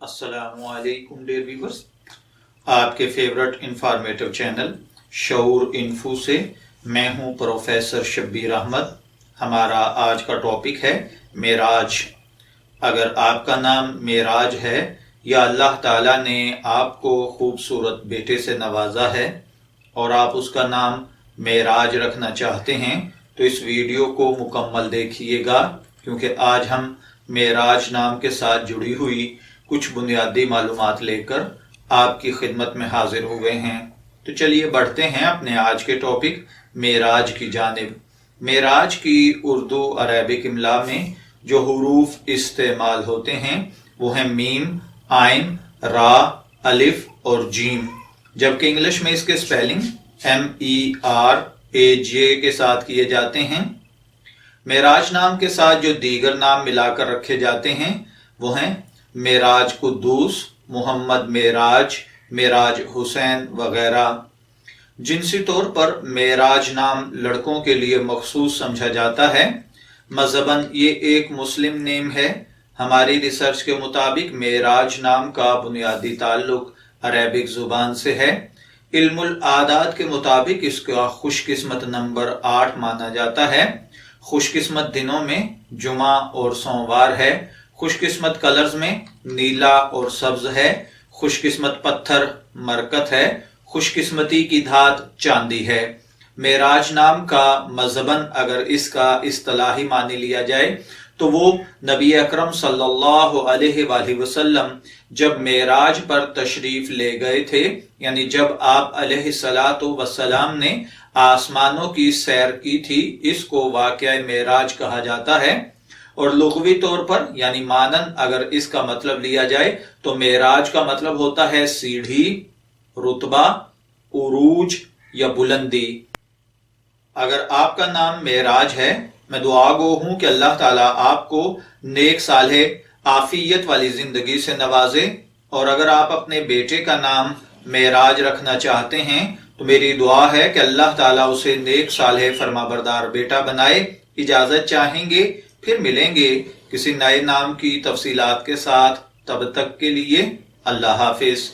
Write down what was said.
السلام علیکم dear viewers, آپ کے فیورٹ انفارمیٹو چینل شعور انفو سے میں ہوں پروفیسر شبیر احمد۔ ہمارا آج کا ٹاپک ہے معراج۔ اگر آپ کا نام معراج ہے یا اللہ تعالیٰ نے آپ کو خوبصورت بیٹے سے نوازا ہے اور آپ اس کا نام معراج رکھنا چاہتے ہیں تو اس ویڈیو کو مکمل دیکھیے گا، کیونکہ آج ہم معراج نام کے ساتھ جڑی ہوئی کچھ بنیادی معلومات لے کر آپ کی خدمت میں حاضر ہوئے ہیں۔ تو چلیے بڑھتے ہیں اپنے آج کے ٹاپک معراج کی جانب۔ معراج کی اردو عربک املا میں جو حروف استعمال ہوتے ہیں وہ ہیں میم، عین، را، الف اور جیم، جبکہ انگلش میں اس کے سپیلنگ MERAJ کے ساتھ کیے جاتے ہیں۔ معراج نام کے ساتھ جو دیگر نام ملا کر رکھے جاتے ہیں وہ ہیں معراج قدوس، محمد معراج، معراج حسین وغیرہ۔ جنسی طور پر معراج نام لڑکوں کے لیے مخصوص سمجھا جاتا ہے۔ مذہباً یہ ایک مسلم نیم ہے۔ ہماری ریسرچ کے مطابق معراج نام کا بنیادی تعلق عربک زبان سے ہے۔ علم العادات کے مطابق اس کا خوش قسمت نمبر 8 مانا جاتا ہے۔ خوش قسمت دنوں میں جمعہ اور سوموار ہے۔ خوش قسمت کلرز میں نیلا اور سبز ہے۔ خوش قسمت پتھر مرکت ہے۔ خوش قسمتی کی دھات چاندی ہے۔ معراج نام کا مذہباً اگر اس کا اصطلاحی معنی لیا جائے تو وہ نبی اکرم صلی اللہ علیہ وآلہ وسلم جب معراج پر تشریف لے گئے تھے، یعنی جب آپ علیہ السلام نے آسمانوں کی سیر کی تھی، اس کو واقعہ معراج کہا جاتا ہے۔ اور لغوی طور پر یعنی مانن اگر اس کا مطلب لیا جائے تو معراج کا مطلب ہوتا ہے سیڑھی، رتبہ، عروج یا بلندی۔ اگر آپ کا نام معراج ہے، میں دعا گو ہوں کہ اللہ تعالیٰ آپ کو نیک صالح عافیت والی زندگی سے نوازے، اور اگر آپ اپنے بیٹے کا نام معراج رکھنا چاہتے ہیں تو میری دعا ہے کہ اللہ تعالیٰ اسے نیک صالح فرمانبردار بیٹا بنائے۔ اجازت چاہیں گے، پھر ملیں گے کسی نئے نام کی تفصیلات کے ساتھ۔ تب تک کے لیے اللہ حافظ۔